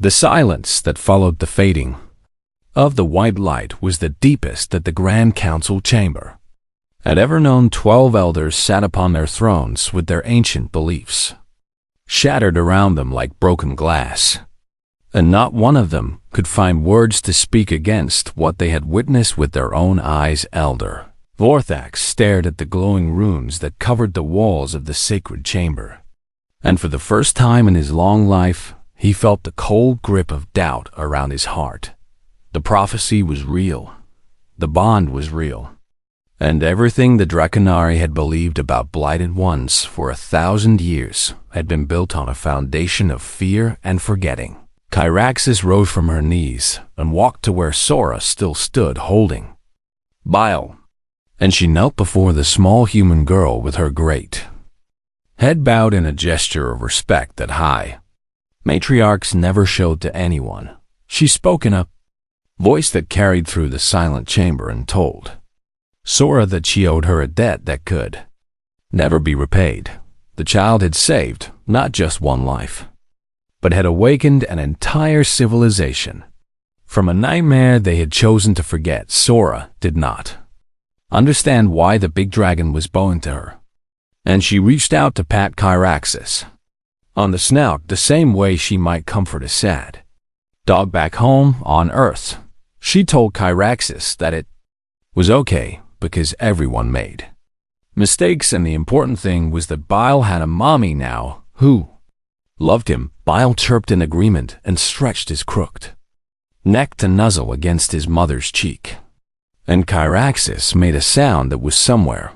The silence that followed the fading of the white light was the deepest that the Grand Council chamber had ever known. 12 elders sat upon their thrones with their ancient beliefs shattered around them like broken glass, and not one of them could find words to speak against what they had witnessed with their own eyes. Elder Vorthax stared at the glowing runes that covered the walls of the sacred chamber, and for the first time in his long life, he felt the cold grip of doubt around his heart. The prophecy was real. The bond was real. And everything the Draconari had believed about blighted ones for 1,000 years had been built on a foundation of fear and forgetting. Kyraxis rose from her knees and walked to where Sora still stood holding Bile, and she knelt before the small human girl with her great head bowed in a gesture of respect that high matriarchs never showed to anyone. She spoke in a voice that carried through the silent chamber and told Sora that she owed her a debt that could never be repaid. The child had saved not just one life, but had awakened an entire civilization from a nightmare they had chosen to forget. Sora did not understand why the big dragon was bowing to her, and she reached out to pat Kyraxis on the snout the same way she might comfort a sad dog back home on Earth. She told Kyraxis that it was okay because everyone made mistakes, and the important thing was that Bile had a mommy now who loved him. Bile chirped in agreement and stretched his crooked neck to nuzzle against his mother's cheek, and Kyraxis made a sound that was somewhere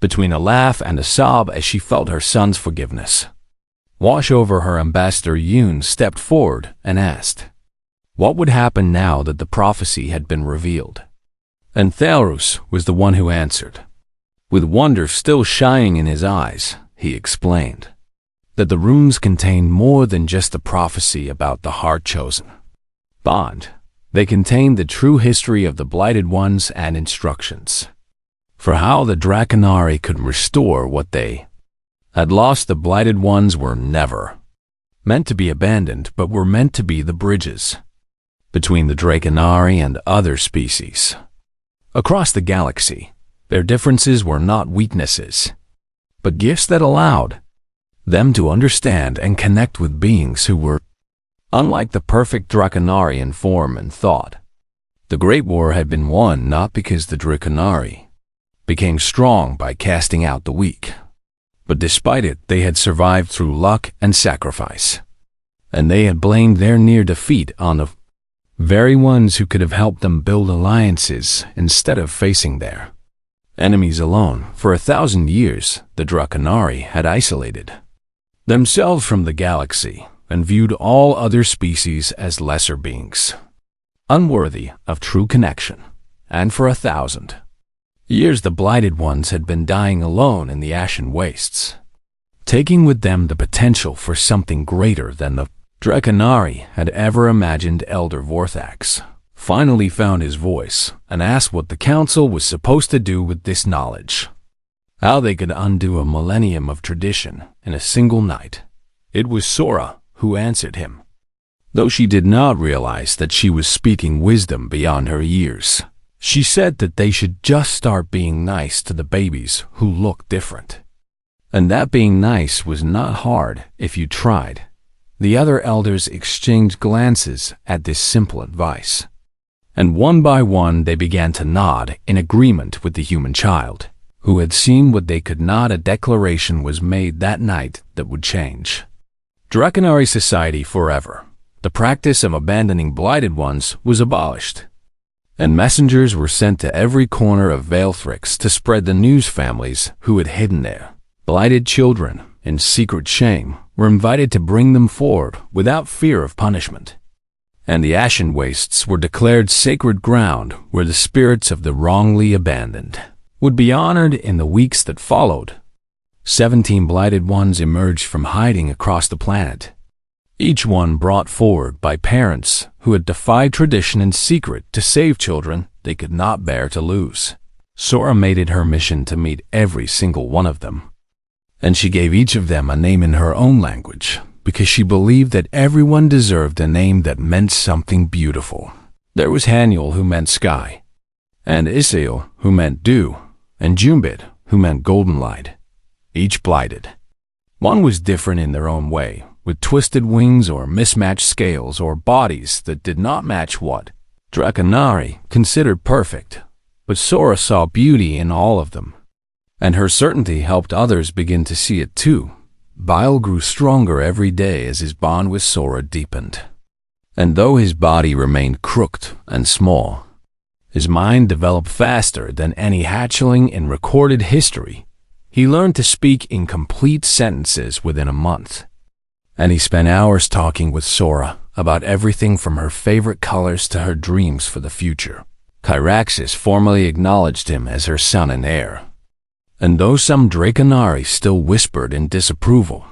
between a laugh and a sob as she felt her son's forgiveness wash over her. Ambassador Yoon stepped forward and asked what would happen now that the prophecy had been revealed, and Thalrus was the one who answered. With wonder still shining in his eyes, he explained that the runes contained more than just a prophecy about the heart-chosen bond. They contained the true history of the blighted ones and instructions for how the Draconari could restore what they had lost. The blighted ones were never meant to be abandoned, but were meant to be the bridges between the Draconari and other species across the galaxy. Their differences were not weaknesses, but gifts that allowed them to understand and connect with beings who were unlike the perfect Draconari in form and thought. The Great War had been won not because the Draconari became strong by casting out the weak, but despite it they had survived through luck and sacrifice, and they had blamed their near defeat on the very ones who could have helped them build alliances instead of facing their enemies alone. For 1,000 years, the Draconari had isolated themselves from the galaxy and viewed all other species as lesser beings, unworthy of true connection. And for 1,000 years, the blighted ones had been dying alone in the ashen wastes, taking with them the potential for something greater than the Draconari had ever imagined. Elder Vorthax finally found his voice and asked what the council was supposed to do with this knowledge, how they could undo a millennium of tradition in a single night. It was Sora who answered him, though she did not realize that she was speaking wisdom beyond her years. She said that they should just start being nice to the babies who looked different, and that being nice was not hard if you tried. The other elders exchanged glances at this simple advice, and one by one they began to nod in agreement with the human child, who had seen what they could not. A declaration was made that night that would change Draconari society forever. The practice of abandoning blighted ones was abolished, and messengers were sent to every corner of Valethrix to spread the news. Families who had hidden their blighted children in secret shame were invited to bring them forward without fear of punishment, and the ashen wastes were declared sacred ground where the spirits of the wrongly abandoned would be honored. In the weeks that followed, 17 blighted ones emerged from hiding across the planet, each one brought forward by parents who had defied tradition in secret to save children they could not bear to lose. Sora made it her mission to meet every single one of them, and she gave each of them a name in her own language. because she believed that everyone deserved a name that meant something beautiful. There was Haniel, who meant sky, and Isail, who meant dew, and Jumbit, who meant golden light, each blighted. One was different in their own way, with twisted wings or mismatched scales or bodies that did not match what Draconari considered perfect, but Sora saw beauty in all of them, and her certainty helped others begin to see it too. Bile grew stronger every day as his bond with Sora deepened, and though his body remained crooked and small, his mind developed faster than any hatchling in recorded history. He learned to speak in complete sentences within a month, and he spent hours talking with Sora about everything from her favorite colors to her dreams for the future. Kyraxis formally acknowledged him as her son and heir, and though some Draconari still whispered in disapproval,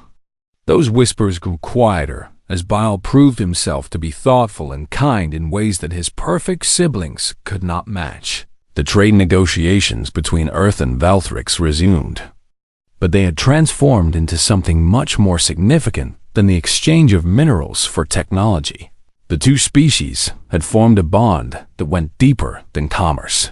those whispers grew quieter as Bile proved himself to be thoughtful and kind in ways that his perfect siblings could not match. The trade negotiations between Earth and Velthrix resumed, but they had transformed into something much more significant than the exchange of minerals for technology. The two species had formed a bond that went deeper than commerce.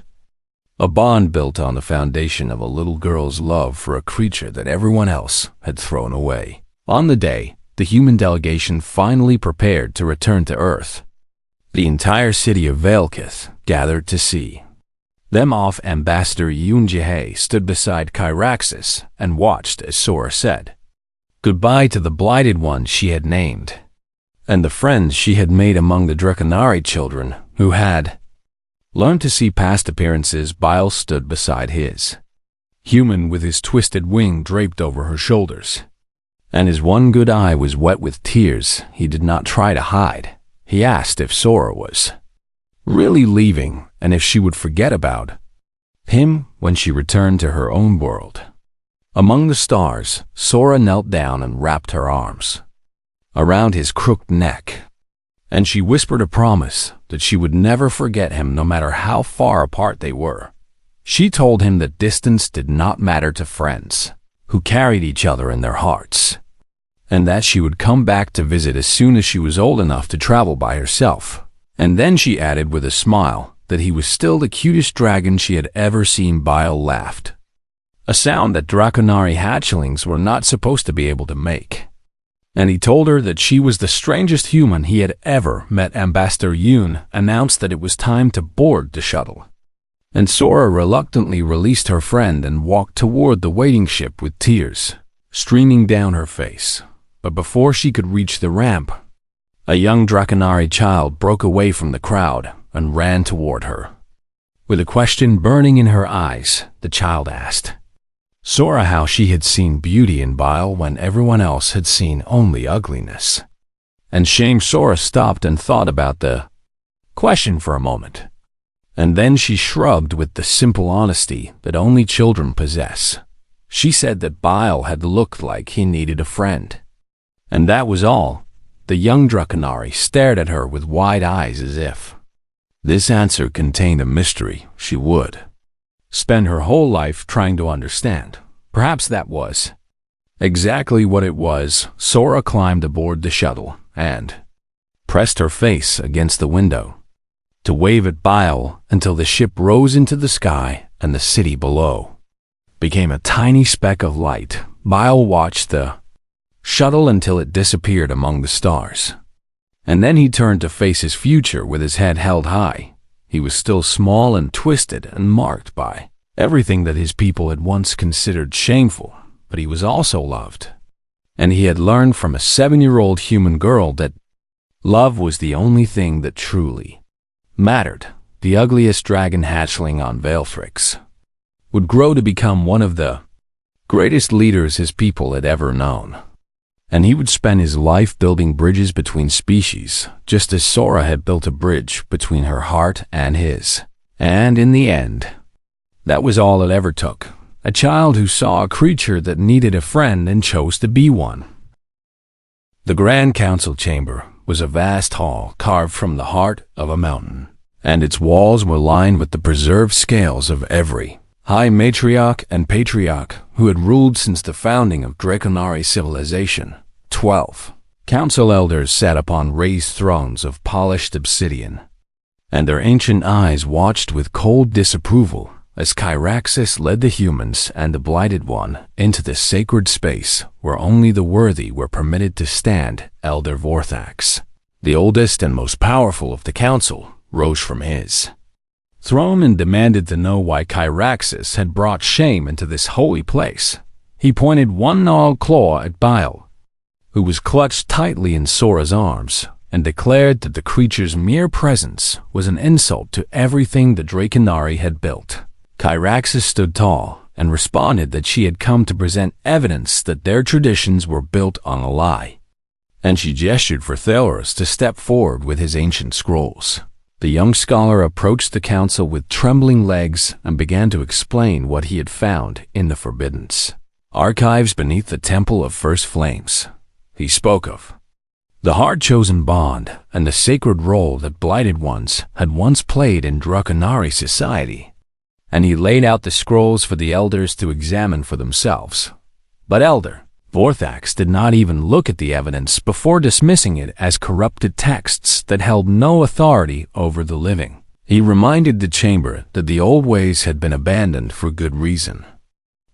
A bond built on the foundation of a little girl's love for a creature that everyone else had thrown away. On the day the human delegation finally prepared to return to Earth, the entire city of Velkith gathered to see them off. Ambassador Yunjihei stood beside Kyraxis and watched as Sora said goodbye to the blighted ones she had named, and the friends she had made among the Draconari children who had learned to see past appearances. Bile stood beside his human with his twisted wing draped over her shoulders, and his one good eye was wet with tears he did not try to hide. He asked if Sora was really leaving and if she would forget about him when she returned to her own world. Among the stars, Sora knelt down and wrapped her arms around his crooked neck, and she whispered a promise that she would never forget him no matter how far apart they were. She told him that distance did not matter to friends who carried each other in their hearts, and that she would come back to visit as soon as she was old enough to travel by herself. And then she added with a smile that he was still the cutest dragon she had ever seen. Bile laughed, a sound that Draconari hatchlings were not supposed to be able to make, and he told her that she was the strangest human he had ever met. Ambassador Yun announced that it was time to board the shuttle, and Sora reluctantly released her friend and walked toward the waiting ship with tears streaming down her face. But before she could reach the ramp, a young Draconari child broke away from the crowd and ran toward her. With a question burning in her eyes, the child asked Sora how she had seen beauty in Bile when everyone else had seen only ugliness and shame. Sora stopped and thought about the question for a moment, and then she shrugged with the simple honesty that only children possess. She said that Bile had looked like he needed a friend, and that was all. The young Draconari stared at her with wide eyes as if this answer contained a mystery she would spend her whole life trying to understand. Perhaps that was exactly what it was. Sora climbed aboard the shuttle and pressed her face against the window to wave at Bile until the ship rose into the sky and the city below became a tiny speck of light. Bile watched the shuttle until it disappeared among the stars, and then he turned to face his future with his head held high. He was still small and twisted and marked by everything that his people had once considered shameful, but he was also loved, and he had learned from a 7-year-old human girl that love was the only thing that truly mattered. The ugliest dragon hatchling on Velthrix would grow to become one of the greatest leaders his people had ever known, and he would spend his life building bridges between species, just as Sora had built a bridge between her heart and his. And in the end, that was all it ever took. A child who saw a creature that needed a friend and chose to be one. The Grand Council Chamber was a vast hall carved from the heart of a mountain, and its walls were lined with the preserved scales of every high matriarch and patriarch who had ruled since the founding of Draconari civilization. 12. Council elders sat upon raised thrones of polished obsidian, and their ancient eyes watched with cold disapproval as Kyraxis led the humans and the Blighted One into the sacred space where only the worthy were permitted to stand. Elder Vorthax, the oldest and most powerful of the council, rose from his throne and demanded to know why Kyraxis had brought shame into this holy place. He pointed one gnarled claw at Bile, who was clutched tightly in Sora's arms, and declared that the creature's mere presence was an insult to everything the Draconari had built. Kyraxis stood tall and responded that she had come to present evidence that their traditions were built on a lie, and she gestured for Thalorus to step forward with his ancient scrolls. The young scholar approached the council with trembling legs and began to explain what he had found in the Forbiddance archives beneath the Temple of First Flames. He spoke of the hard-chosen bond and the sacred role that Blighted Ones had once played in Draconari society, and he laid out the scrolls for the elders to examine for themselves. But Elder Vorthax did not even look at the evidence before dismissing it as corrupted texts that held no authority over the living. He reminded the chamber that the old ways had been abandoned for good reason,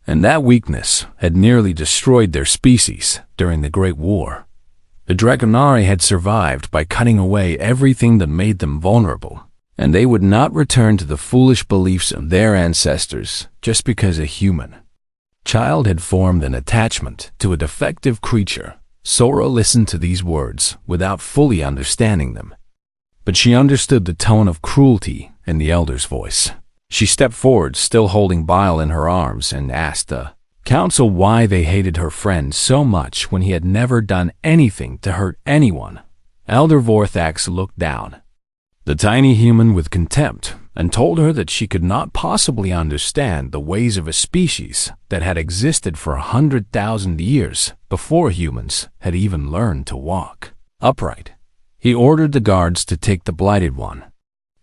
and that weakness had nearly destroyed their species during the Great War. The Draconari had survived by cutting away everything that made them vulnerable, and they would not return to the foolish beliefs of their ancestors just because a human child had formed an attachment to a defective creature. Sora listened to these words without fully understanding them, but she understood the tone of cruelty in the elder's voice. She stepped forward, still holding Bile in her arms, and asked the council why they hated her friend so much when he had never done anything to hurt anyone. Elder Vorthax looked down the tiny human with contempt and told her that she could not possibly understand the ways of a species that had existed for 100,000 years before humans had even learned to walk upright. He ordered the guards to take the Blighted One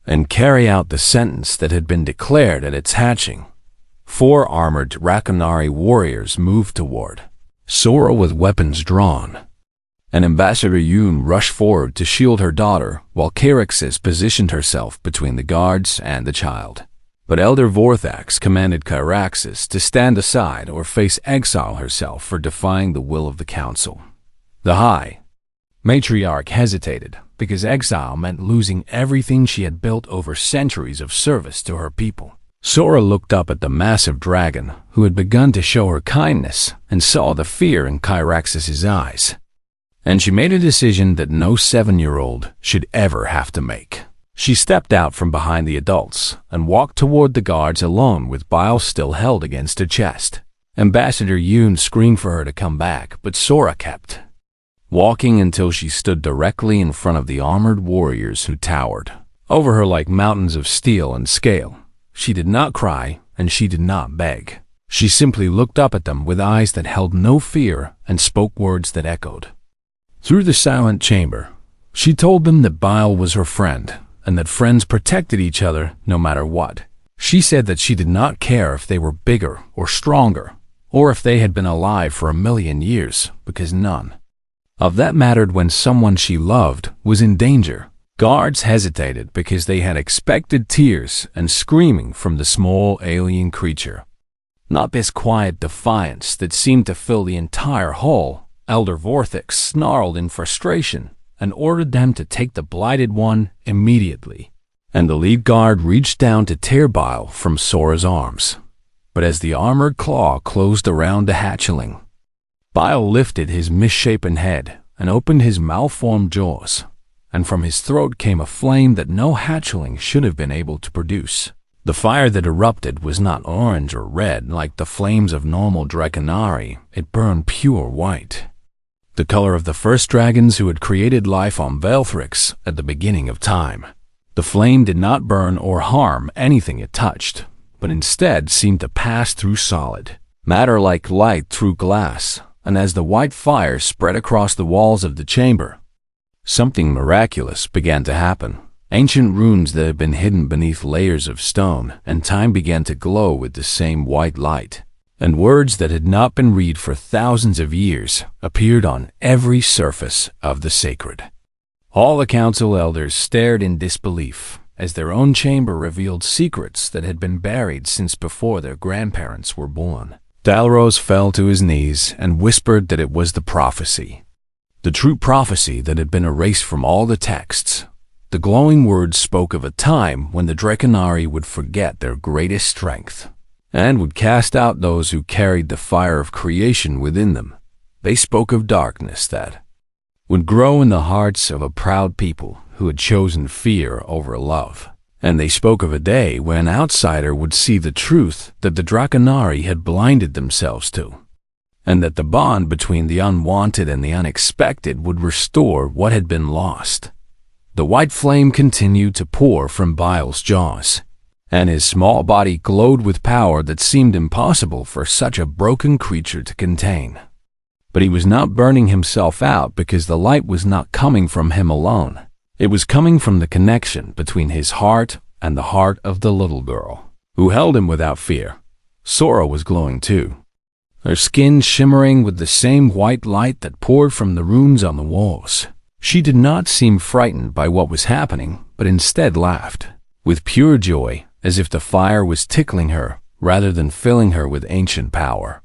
and carry out the sentence that had been declared at its hatching. 4 armored Draconari warriors moved toward Sora with weapons drawn, and Ambassador Yoon rushed forward to shield her daughter while Kyraxis positioned herself between the guards and the child. But Elder Vorthax commanded Kyraxis to stand aside or face exile herself for defying the will of the council. The High Matriarch hesitated because exile meant losing everything she had built over centuries of service to her people. Sora looked up at the massive dragon who had begun to show her kindness and saw the fear in Kyraxis' eyes, and she made a decision that no 7-year-old should ever have to make. She stepped out from behind the adults and walked toward the guards alone with Bile still held against her chest. Ambassador Yoon screamed for her to come back, but Sora kept walking until she stood directly in front of the armored warriors who towered over her like mountains of steel and scale. She did not cry, and she did not beg. She simply looked up at them with eyes that held no fear and spoke words that echoed through the silent chamber. She told them that Bile was her friend, and that friends protected each other no matter what. She said that she did not care if they were bigger or stronger, or if they had been alive for 1,000,000 years, because none of that mattered when someone she loved was in danger. Guards hesitated because they had expected tears and screaming from the small alien creature, not this quiet defiance that seemed to fill the entire hall. Elder Vorthax snarled in frustration and ordered them to take the Blighted One immediately, and the lead guard reached down to tear Bile from Sora's arms. But as the armored claw closed around the hatchling, Bile lifted his misshapen head and opened his malformed jaws, and from his throat came a flame that no hatchling should have been able to produce. The fire that erupted was not orange or red like the flames of normal Draconari. It burned pure white, the color of the first dragons who had created life on Velthrix at the beginning of time. The flame did not burn or harm anything it touched, but instead seemed to pass through solid matter like light through glass, and as the white fire spread across the walls of the chamber, something miraculous began to happen. Ancient runes that had been hidden beneath layers of stone and time began to glow with the same white light. and words that had not been read for thousands of years appeared on every surface of the sacred. All the council elders stared in disbelief as their own chamber revealed secrets that had been buried since before their grandparents were born. Dalrose fell to his knees and whispered that it was the prophecy. The true prophecy that had been erased from all the texts. The glowing words spoke of a time when the Draconari would forget their greatest strength and would cast out those who carried the fire of creation within them. They spoke of darkness that would grow in the hearts of a proud people who had chosen fear over love. And they spoke of a day when an outsider would see the truth that the Draconari had blinded themselves to, and that the bond between the unwanted and the unexpected would restore what had been lost. The white flame continued to pour from Bile's jaws, and his small body glowed with power that seemed impossible for such a broken creature to contain. But he was not burning himself out because the light was not coming from him alone. It was coming from the connection between his heart and the heart of the little girl, who held him without fear. Sora was glowing too, her skin shimmering with the same white light that poured from the runes on the walls. She did not seem frightened by what was happening, but instead laughed, with pure joy, as if the fire was tickling her rather than filling her with ancient power.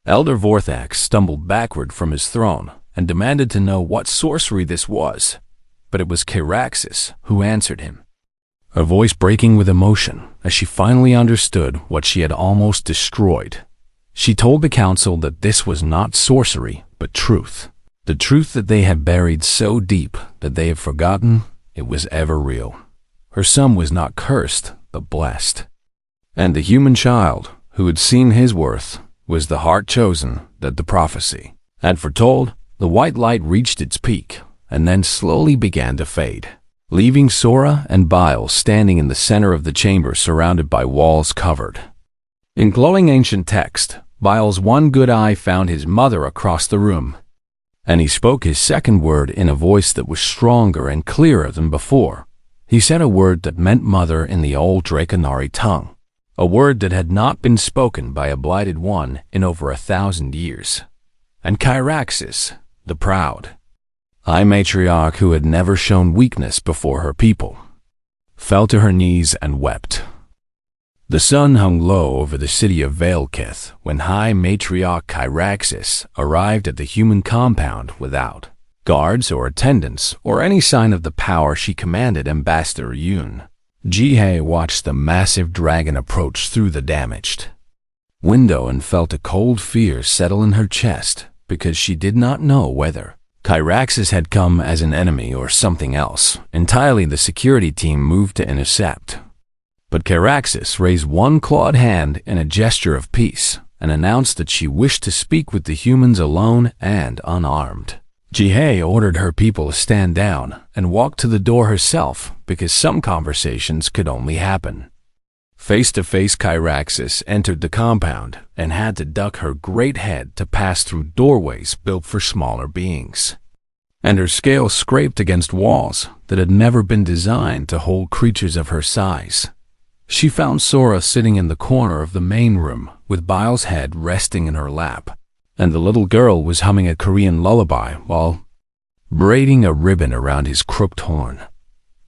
Elder Vorthax stumbled backward from his throne and demanded to know what sorcery this was. But it was Charaxus who answered him, her voice breaking with emotion as she finally understood what she had almost destroyed. She told the council that this was not sorcery, but truth. The truth that they had buried so deep that they had forgotten it was ever real. Her son was not cursed, but blessed. And the human child, who had seen his worth, was the heart chosen that the prophecy had foretold. The white light reached its peak, and then slowly began to fade, leaving Sora and Bile standing in the center of the chamber surrounded by walls covered in glowing ancient text. Bile's one good eye found his mother across the room, and he spoke his second word in a voice that was stronger and clearer than before. He said a word that meant mother in the old Draconari tongue, a word that had not been spoken by a blighted one in over 1,000 years. And Charaxus, the proud High Matriarch who had never shown weakness before her people, fell to her knees and wept. The sun hung low over the city of Valekith when High Matriarch Charaxus arrived at the human compound without guards or attendants or any sign of the power she commanded Ambassador Yoon. Jihei watched the massive dragon approach through the damaged window and felt a cold fear settle in her chest because she did not know whether Charaxus had come as an enemy or something else. Entirely the security team moved to intercept. But Charaxus raised one clawed hand in a gesture of peace and announced that she wished to speak with the humans alone and unarmed. Jihei ordered her people to stand down and walk to the door herself because some conversations could only happen face-to-face. Charaxus entered the compound and had to duck her great head to pass through doorways built for smaller beings, and her scales scraped against walls that had never been designed to hold creatures of her size. She found Sora sitting in the corner of the main room with Bile's head resting in her lap, and the little girl was humming a Korean lullaby while braiding a ribbon around his crooked horn.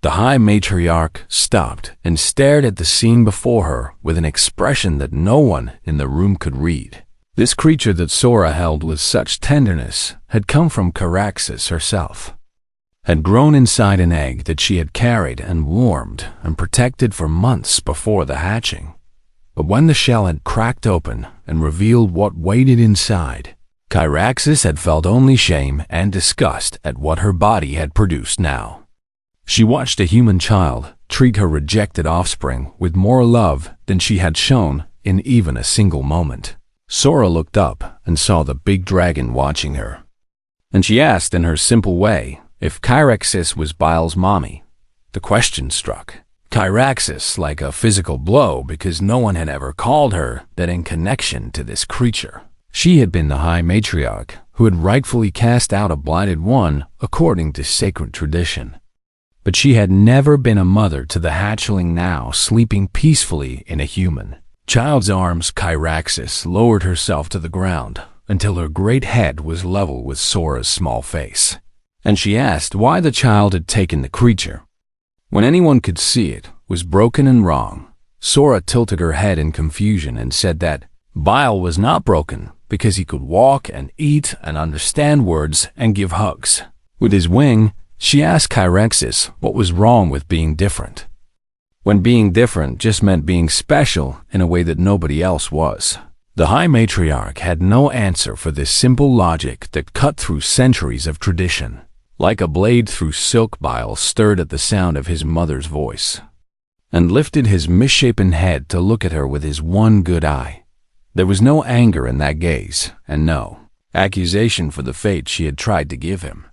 The High Matriarch stopped and stared at the scene before her with an expression that no one in the room could read. This creature that Sora held with such tenderness had come from Charaxus herself, had grown inside an egg that she had carried and warmed and protected for months before the hatching. But when the shell had cracked open and revealed what waited inside, Charaxus had felt only shame and disgust at what her body had produced now. She watched a human child treat her rejected offspring with more love than she had shown in even a single moment. Sora looked up and saw the big dragon watching her, and she asked in her simple way if Charaxus was Bile's mommy. The question struck Charaxus like a physical blow because no one had ever called her that in connection to this creature. She had been the High Matriarch who had rightfully cast out a blighted one according to sacred tradition. But she had never been a mother to the hatchling now sleeping peacefully in a human. child's arms, Kyraxis lowered herself to the ground until her great head was level with Sora's small face, and she asked why the child had taken the creature. When anyone could see it was broken and wrong, Sora tilted her head in confusion and said that Bile was not broken because he could walk and eat and understand words and give hugs. With his wing, she asked Kyraxis what was wrong with being different, when being different just meant being special in a way that nobody else was. The High Matriarch had no answer for this simple logic that cut through centuries of tradition. Like a blade through silk, Bile stirred at the sound of his mother's voice and lifted his misshapen head to look at her with his one good eye. There was no anger in that gaze, and no accusation for the fate she had tried to give him.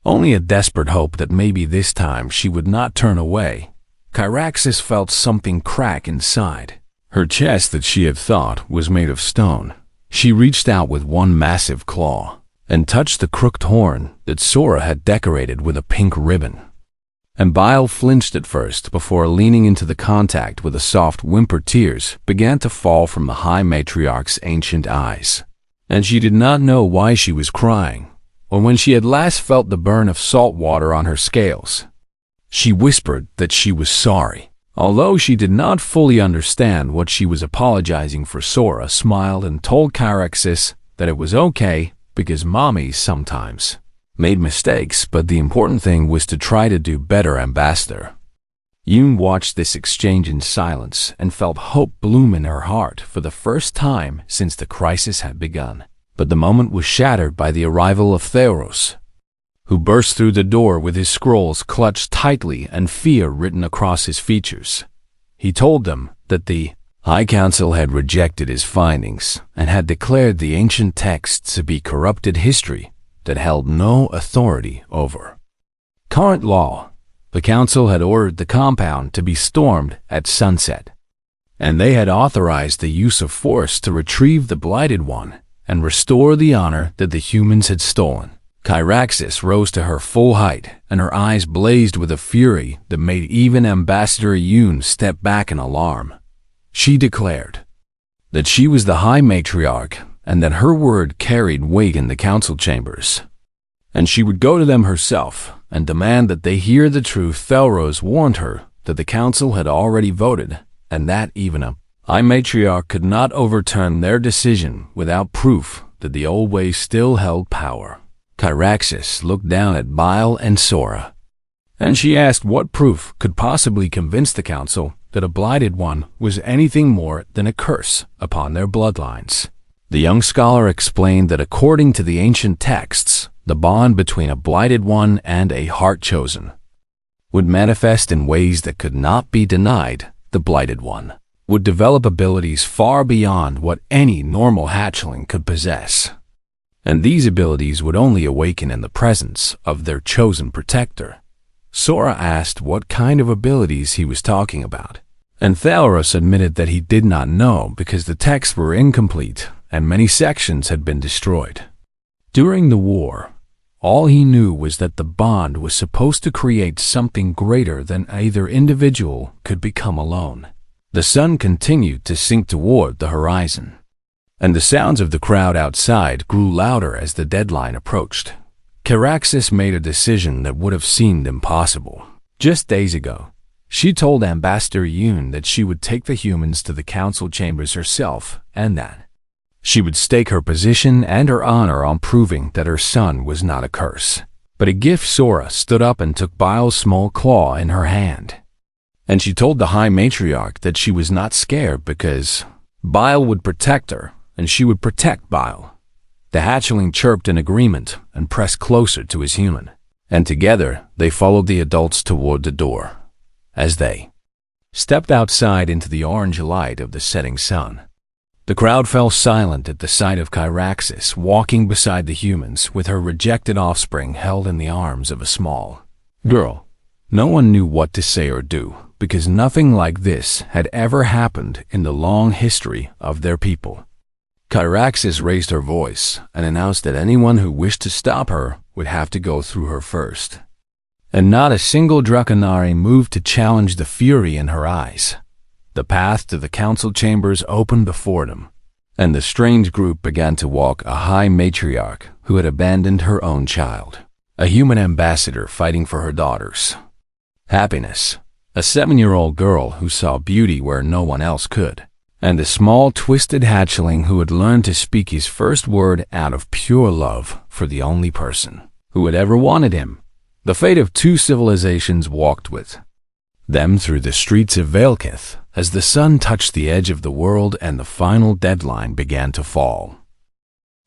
Only a desperate hope that maybe this time she would not turn away. Kyraxis felt something crack inside. Her chest that she had thought was made of stone. She reached out with one massive claw and touched the crooked horn that Sora had decorated with a pink ribbon. And Bile flinched at first before leaning into the contact with a soft whimper. Tears began to fall from the High Matriarch's ancient eyes, and she did not know why she was crying, or when she had last felt the burn of salt water on her scales. She whispered that she was sorry. Although she did not fully understand what she was apologizing for, Sora smiled and told Kyraxis that it was okay because mommy sometimes made mistakes, but the important thing was to try to do better. Ambassador Yoon watched this exchange in silence and felt hope bloom in her heart for the first time since the crisis had begun. But the moment was shattered by the arrival of Theros, who burst through the door with his scrolls clutched tightly and fear written across his features. He told them that the High Council had rejected his findings and had declared the ancient texts to be corrupted history that held no authority over current law. The Council had ordered the compound to be stormed at sunset, and they had authorized the use of force to retrieve the Blighted One and restore the honor that the humans had stolen. Kyraxis rose to her full height, and her eyes blazed with a fury that made even Ambassador Yoon step back in alarm. She declared that she was the High Matriarch and that her word carried weight in the council chambers, and she would go to them herself and demand that they hear the truth. Theros warned her that the council had already voted, and that even a High Matriarch could not overturn their decision without proof that the old way still held power. Kyraxis looked down at Bile and Sora, and she asked what proof could possibly convince the council that a Blighted One was anything more than a curse upon their bloodlines. The young scholar explained that according to the ancient texts, the bond between a Blighted One and a Heart Chosen would manifest in ways that could not be denied. The Blighted One would develop abilities far beyond what any normal hatchling could possess, and these abilities would only awaken in the presence of their chosen protector. Sora asked what kind of abilities he was talking about, and Theros admitted that he did not know because the texts were incomplete and many sections had been destroyed. During the war, all he knew was that the bond was supposed to create something greater than either individual could become alone. The sun continued to sink toward the horizon, and the sounds of the crowd outside grew louder as the deadline approached. Kyraxis made a decision that would have seemed impossible. Just days ago, she told Ambassador Yoon that she would take the humans to the council chambers herself, and that she would stake her position and her honor on proving that her son was not a curse, but a gift. Sora stood up and took Bile's small claw in her hand, and she told the High Matriarch that she was not scared because Bile would protect her and she would protect Bile. The hatchling chirped in agreement and pressed closer to his human, and together they followed the adults toward the door. As they stepped outside into the orange light of the setting sun, the crowd fell silent at the sight of Kyraxis walking beside the humans with her rejected offspring held in the arms of a small girl. No one knew what to say or do because nothing like this had ever happened in the long history of their people. Kyraxis raised her voice and announced that anyone who wished to stop her would have to go through her first. And not a single Draconari moved to challenge the fury in her eyes. The path to the council chambers opened before them, and the strange group began to walk a high matriarch who had abandoned her own child, a human ambassador fighting for her daughters. Happiness, a 7-year-old girl who saw beauty where no one else could, and a small twisted hatchling who had learned to speak his first word out of pure love for the only person who had ever wanted him. The fate of 2 civilizations walked with them through the streets of Valkith as the sun touched the edge of the world and the final deadline began to fall.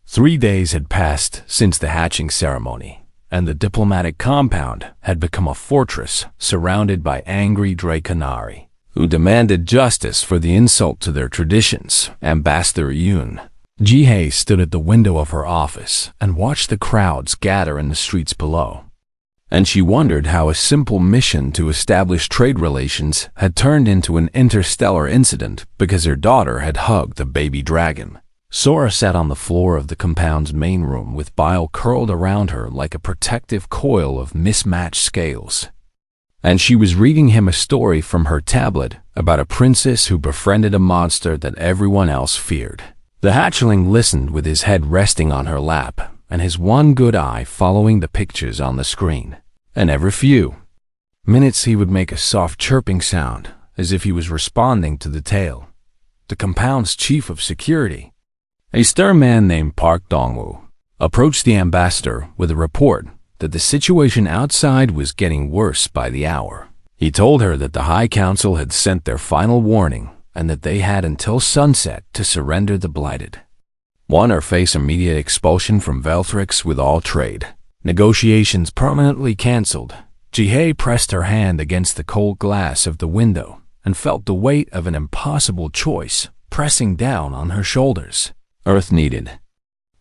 3 days had passed since the hatching ceremony, and the diplomatic compound had become a fortress surrounded by angry Draconari, who demanded justice for the insult to their traditions. Ambassador Yoon Jihei stood at the window of her office and watched the crowds gather in the streets below. And she wondered how a simple mission to establish trade relations had turned into an interstellar incident because her daughter had hugged a baby dragon. Sora sat on the floor of the compound's main room with bile curled around her like a protective coil of mismatched scales. And she was reading him a story from her tablet about a princess who befriended a monster that everyone else feared. The hatchling listened with his head resting on her lap and his one good eye following the pictures on the screen. And every few minutes he would make a soft chirping sound as if he was responding to the tale. The compound's chief of security, a stern man named Park Dongwoo, approached the ambassador with a report that the situation outside was getting worse by the hour. He told her that the High Council had sent their final warning and that they had until sunset to surrender the Blighted One or face immediate expulsion from Velthrix with all trade. Negotiations permanently cancelled. Jihei pressed her hand against the cold glass of the window and felt the weight of an impossible choice pressing down on her shoulders. Earth needed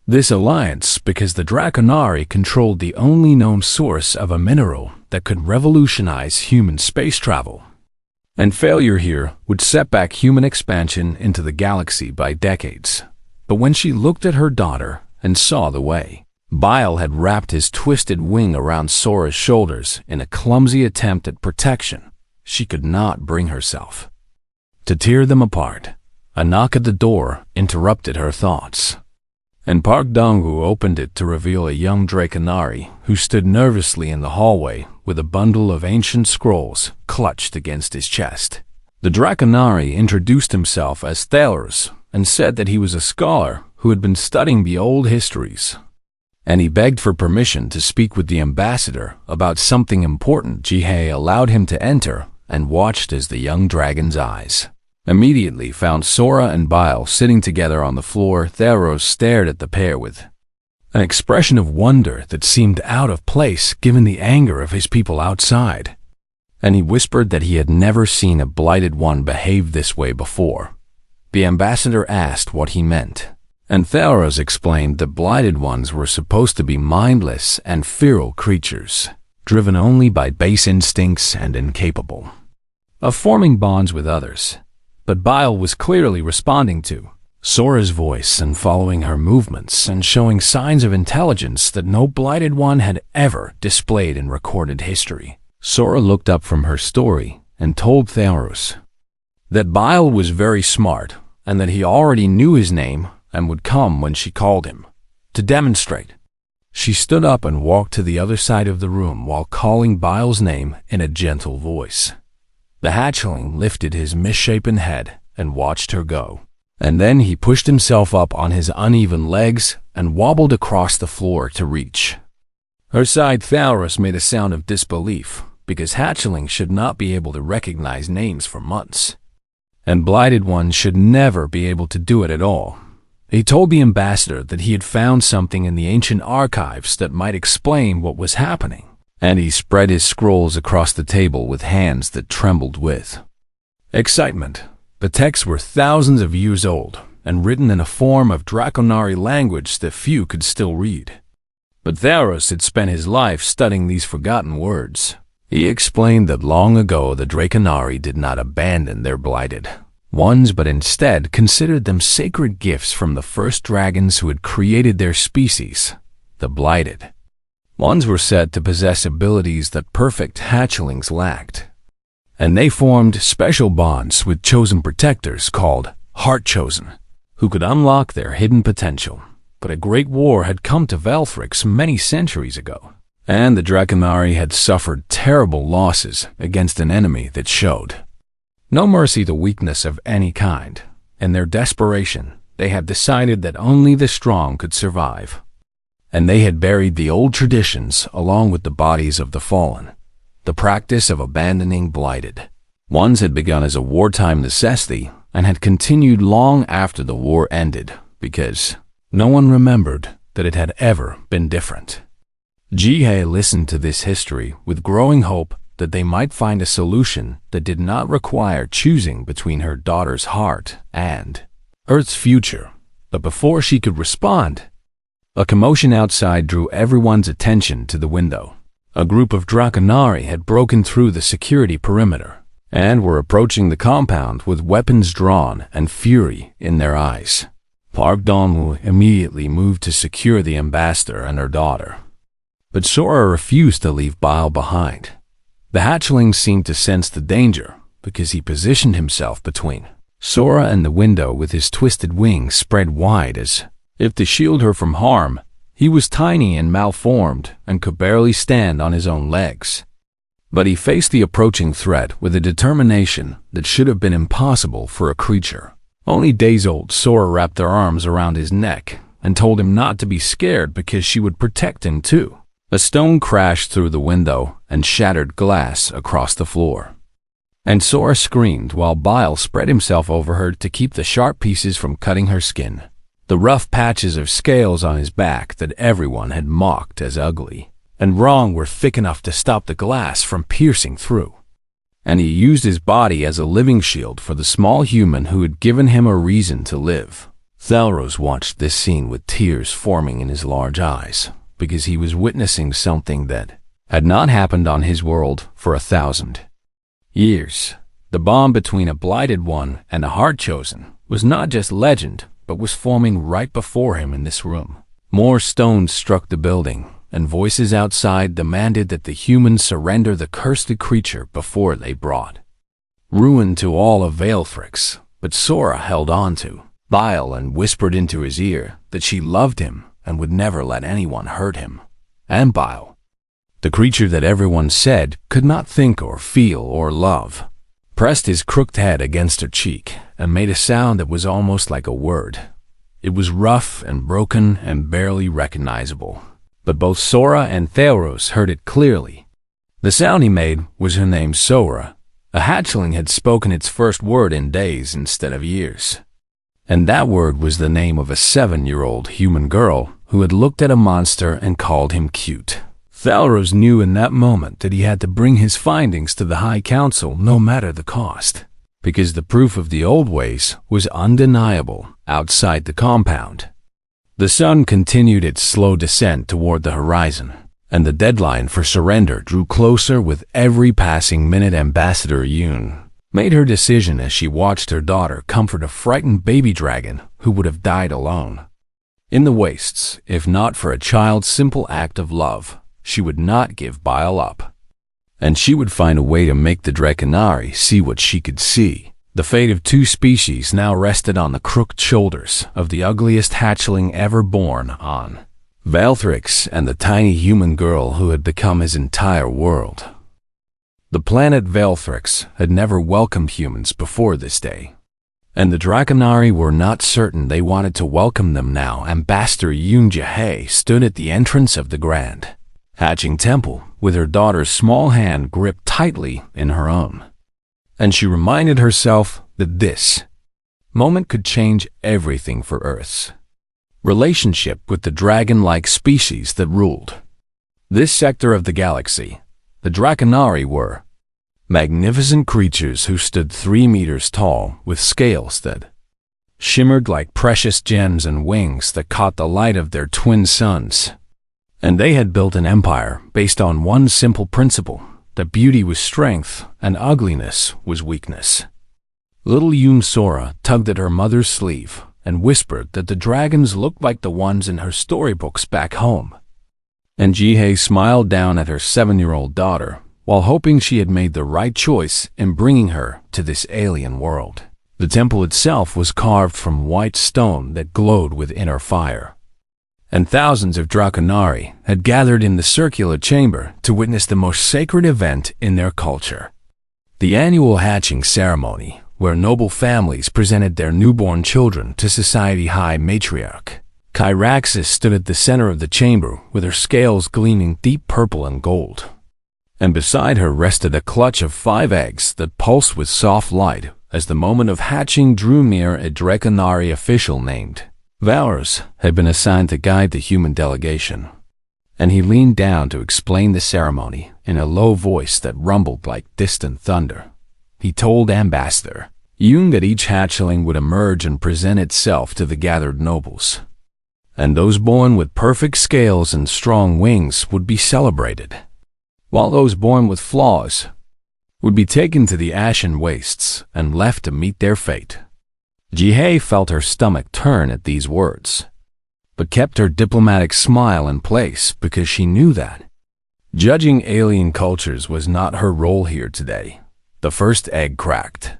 this alliance because the Draconari controlled the only known source of a mineral that could revolutionize human space travel. And failure here would set back human expansion into the galaxy by decades. But when she looked at her daughter and saw the way Bile had wrapped his twisted wing around Sora's shoulders in a clumsy attempt at protection, she could not bring herself to tear them apart. A knock at the door interrupted her thoughts, and Park Dongwoo opened it to reveal a young Draconari who stood nervously in the hallway with a bundle of ancient scrolls clutched against his chest. The Draconari introduced himself as Thalos and said that he was a scholar who had been studying the old histories, and he begged for permission to speak with the ambassador about something important. Jihei allowed him to enter and watched as the young dragon's eyes immediately found Sora and Bile sitting together on the floor. Tharos stared at the pair with an expression of wonder that seemed out of place given the anger of his people outside, and he whispered that he had never seen a Blighted One behave this way before. The ambassador asked what he meant, and Tharos explained that Blighted Ones were supposed to be mindless and feral creatures, driven only by base instincts and incapable of forming bonds with others. But Bile was clearly responding to Sora's voice and following her movements and showing signs of intelligence that no Blighted One had ever displayed in recorded history. Sora looked up from her story and told Tharos that Bile was very smart and that he already knew his name and would come when she called him to demonstrate. She stood up and walked to the other side of the room while calling Bile's name in a gentle voice. The hatchling lifted his misshapen head and watched her go, and then he pushed himself up on his uneven legs and wobbled across the floor to reach her side. Tharos made a sound of disbelief because hatchlings should not be able to recognize names for months, and Blighted Ones should never be able to do it at all. He told the ambassador that he had found something in the ancient archives that might explain what was happening, and he spread his scrolls across the table with hands that trembled with excitement. The texts were thousands of years old and written in a form of Draconari language that few could still read. But Tharos had spent his life studying these forgotten words. He explained that long ago the Draconari did not abandon their Blighted Ones, but instead considered them sacred gifts from the first dragons who had created their species. The Blighted Ones were said to possess abilities that perfect hatchlings lacked. and they formed special bonds with chosen protectors called Heart Chosen, who could unlock their hidden potential. But a great war had come to Velthrix many centuries ago, and the Draconari had suffered terrible losses against an enemy that showed no mercy to weakness of any kind. In their desperation, they had decided that only the strong could survive, and they had buried the old traditions along with the bodies of the fallen. The practice of abandoning blighted ones had begun as a wartime necessity and had continued long after the war ended because no one remembered that it had ever been different. Jihei listened to this history with growing hope that they might find a solution that did not require choosing between her daughter's heart and Earth's future. But before she could respond, a commotion outside drew everyone's attention to the window. A group of Draconari had broken through the security perimeter and were approaching the compound with weapons drawn and fury in their eyes. Park Dongwu immediately moved to secure the ambassador and her daughter, but Sora refused to leave Bile behind. The hatchling seemed to sense the danger because he positioned himself between Sora and the window with his twisted wings spread wide as if to shield her from harm. He was tiny and malformed and could barely stand on his own legs. But he faced the approaching threat with a determination that should have been impossible for a creature only days old. Sora wrapped her arms around his neck and told him not to be scared because she would protect him too. A stone crashed through the window and shattered glass across the floor, and Sora screamed while Bile spread himself over her to keep the sharp pieces from cutting her skin. The rough patches of scales on his back that everyone had mocked as ugly and wrong were thick enough to stop the glass from piercing through, and he used his body as a living shield for the small human who had given him a reason to live. Thalros watched this scene with tears forming in his large eyes because he was witnessing something that had not happened on his world for 1,000 years. The bond between a blighted one and a heart chosen was not just legend, but was forming right before him in this room. More stones struck the building, and voices outside demanded that the humans surrender the cursed creature before they brought ruin to all of Velthrix. But Sora held on to Bile and whispered into his ear that she loved him and would never let anyone hurt him. And Bile, the creature that everyone said could not think or feel or love, pressed his crooked head against her cheek and made a sound that was almost like a word. It was rough and broken and barely recognizable, but both Sora and Thalros heard it clearly. The sound he made was her name, Sora. A hatchling had spoken its first word in days instead of years, and that word was the name of a 7-year-old human girl who had looked at a monster and called him cute. Thalros knew in that moment that he had to bring his findings to the High Council no matter the cost, because the proof of the old ways was undeniable outside the compound. The sun continued its slow descent toward the horizon, and the deadline for surrender drew closer with every passing minute. Ambassador Yoon made her decision as she watched her daughter comfort a frightened baby dragon who would have died alone in the wastes if not for a child's simple act of love. She would not give Bile up, and she would find a way to make the Draconari see what she could see. The fate of 2 species now rested on the crooked shoulders of the ugliest hatchling ever born on Velthrix and the tiny human girl who had become his entire world. The planet Velthrix had never welcomed humans before this day, and the Draconari were not certain they wanted to welcome them now. Ambassador Yoon Jae stood at the entrance of the grand hatching temple with her daughter's small hand gripped tightly in her own, and she reminded herself that this moment could change everything for Earth's relationship with the dragon-like species that ruled this sector of the galaxy. The Draconari were magnificent creatures who stood 3 meters tall with scales that shimmered like precious gems and wings that caught the light of their twin suns. And they had built an empire based on one simple principle, that beauty was strength and ugliness was weakness. Little Yoon Sora tugged at her mother's sleeve and whispered that the dragons looked like the ones in her storybooks back home. And Jihei smiled down at her 7-year-old daughter while hoping she had made the right choice in bringing her to this alien world. The temple itself was carved from white stone that glowed with inner fire, and thousands of Draconari had gathered in the circular chamber to witness the most sacred event in their culture. The annual hatching ceremony, where noble families presented their newborn children to Society High Matriarch. Kyraxis stood at the center of the chamber with her scales gleaming deep purple and gold, and beside her rested a clutch of 5 eggs that pulsed with soft light as the moment of hatching drew near. A Draconari official named Valorous had been assigned to guide the human delegation, and he leaned down to explain the ceremony in a low voice that rumbled like distant thunder. He told Ambassador Jung that each hatchling would emerge and present itself to the gathered nobles, and those born with perfect scales and strong wings would be celebrated, while those born with flaws would be taken to the ashen wastes and left to meet their fate. Jihei felt her stomach turn at these words, but kept her diplomatic smile in place because she knew that judging alien cultures was not her role here today. The first egg cracked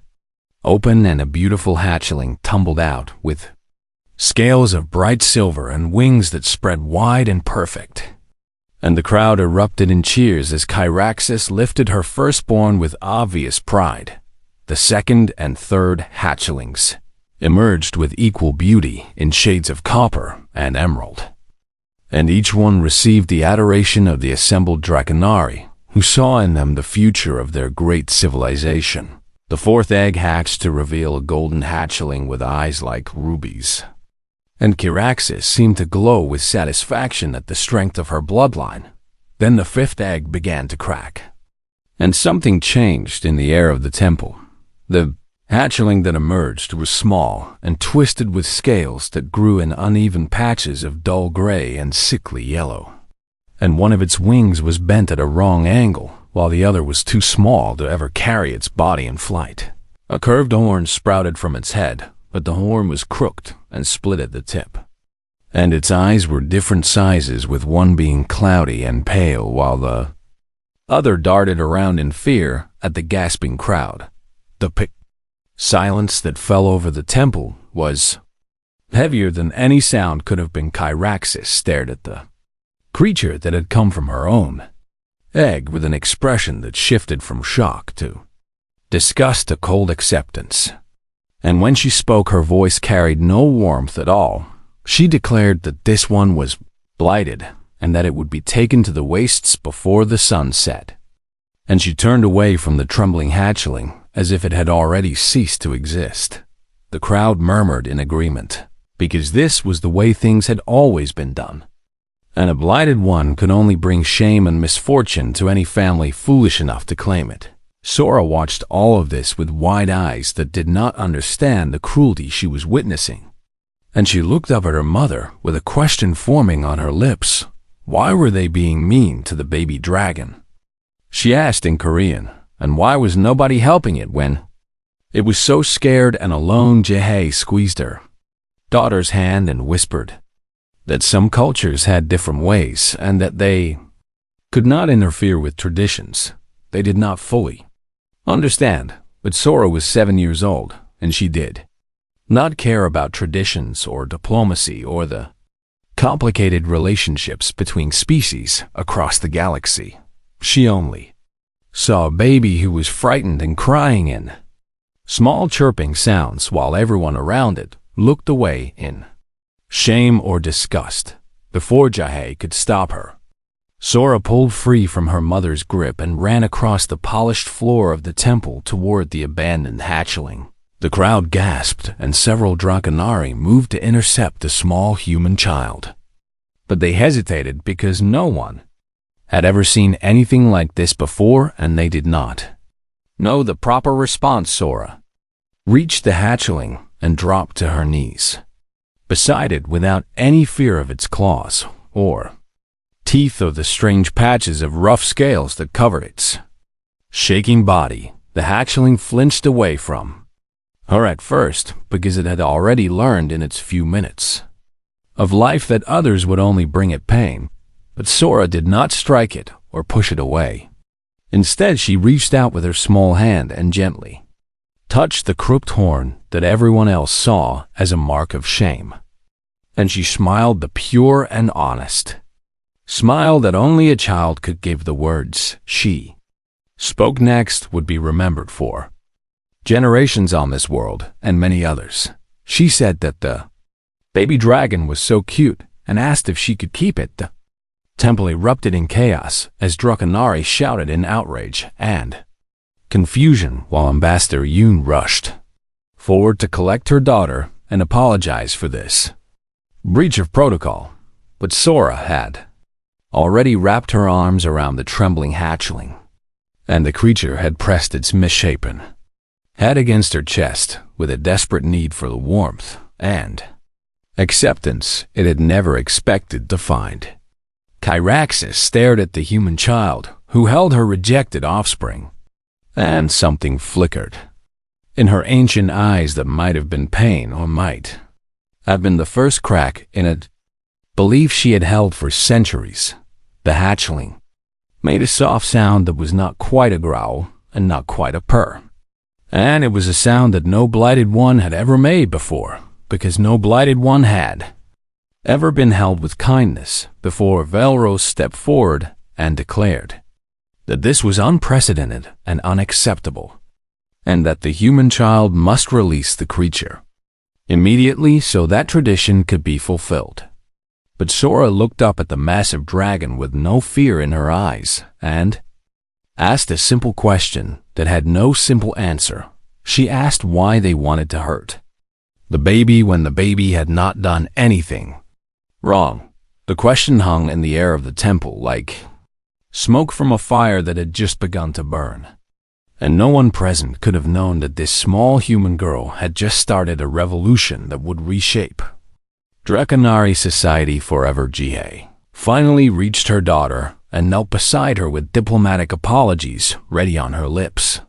open and a beautiful hatchling tumbled out with scales of bright silver and wings that spread wide and perfect. And the crowd erupted in cheers as Kyraxis lifted her firstborn with obvious pride. The second and third hatchlings emerged with equal beauty in shades of copper and emerald, and each one received the adoration of the assembled Draconari, who saw in them the future of their great civilization. The fourth egg hatched to reveal a golden hatchling with eyes like rubies, and Kyraxis seemed to glow with satisfaction at the strength of her bloodline. Then the fifth egg began to crack, and something changed in the air of the temple. The hatchling that emerged was small and twisted with scales that grew in uneven patches of dull gray and sickly yellow, and one of its wings was bent at a wrong angle, while the other was too small to ever carry its body in flight. A curved horn sprouted from its head, but the horn was crooked and split at the tip, and its eyes were different sizes, with one being cloudy and pale while the other darted around in fear at the gasping crowd. The silence that fell over the temple was heavier than any sound could have been. Kyraxis stared at the creature that had come from her own egg with an expression that shifted from shock to disgust to cold acceptance. And when she spoke, her voice carried no warmth at all. She declared that this one was blighted and that it would be taken to the wastes before the sun set. And she turned away from the trembling hatchling as if it had already ceased to exist. The crowd murmured in agreement, because this was the way things had always been done, and a blighted one could only bring shame and misfortune to any family foolish enough to claim it. Sora watched all of this with wide eyes that did not understand the cruelty she was witnessing, and she looked up at her mother with a question forming on her lips. Why were they being mean to the baby dragon? She asked in Korean, and why was nobody helping it when it was so scared and alone? Jihei squeezed her daughter's hand and whispered that some cultures had different ways and that they could not interfere with traditions they did not fully understand. But Sora was 7 years old, and she did not care about traditions or diplomacy or the complicated relationships between species across the galaxy. She only saw a baby who was frightened and crying in small chirping sounds while everyone around it looked away in shame or disgust. Before Jihei could stop her, Sora pulled free from her mother's grip and ran across the polished floor of the temple toward the abandoned hatchling. The crowd gasped, and several Draconari moved to intercept the small human child. But they hesitated because no one had ever seen anything like this before, and they did not know the proper response. Sora reached the hatchling and dropped to her knees beside it without any fear of its claws or teeth or the strange patches of rough scales that covered its shaking body. The hatchling flinched away from her at first because it had already learned in its few minutes of life that others would only bring it pain, but Sora did not strike it or push it away. Instead, she reached out with her small hand and gently touched the crooked horn that everyone else saw as a mark of shame. And she smiled the pure and honest smile that only a child could give. The words she spoke next would be remembered for generations on this world and many others. She said that the baby dragon was so cute and asked if she could keep it. The temple erupted in chaos as Draconari shouted in outrage and confusion while Ambassador Yoon rushed forward to collect her daughter and apologize for this breach of protocol. But Sora had already wrapped her arms around the trembling hatchling, and the creature had pressed its misshapen head against her chest with a desperate need for the warmth and acceptance it had never expected to find. Kyraxis stared at the human child who held her rejected offspring, and something flickered in her ancient eyes that might have been pain or might have been the first crack in a belief she had held for centuries. The hatchling made a soft sound that was not quite a growl and not quite a purr. And it was a sound that no blighted one had ever made before, because no blighted one had ever been held with kindness before. Velros stepped forward and declared that this was unprecedented and unacceptable, and that the human child must release the creature immediately so that tradition could be fulfilled. But Sora looked up at the massive dragon with no fear in her eyes and asked a simple question that had no simple answer. She asked why they wanted to hurt the baby when the baby had not done anything wrong. The question hung in the air of the temple like smoke from a fire that had just begun to burn. And no one present could have known that this small human girl had just started a revolution that would reshape Draconari society forever. Jihei finally reached her daughter and knelt beside her with diplomatic apologies ready on her lips.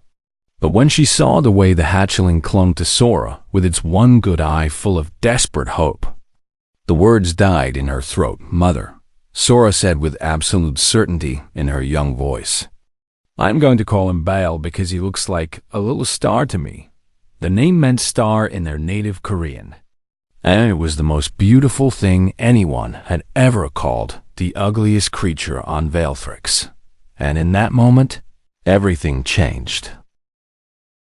But when she saw the way the hatchling clung to Sora with its one good eye full of desperate hope, the words died in her throat. Mother, Sora said with absolute certainty in her young voice. I'm going to call him Baal because he looks like a little star to me. The name meant star in their native Korean, and it was the most beautiful thing anyone had ever called the ugliest creature on Veilthrix. And in that moment, everything changed.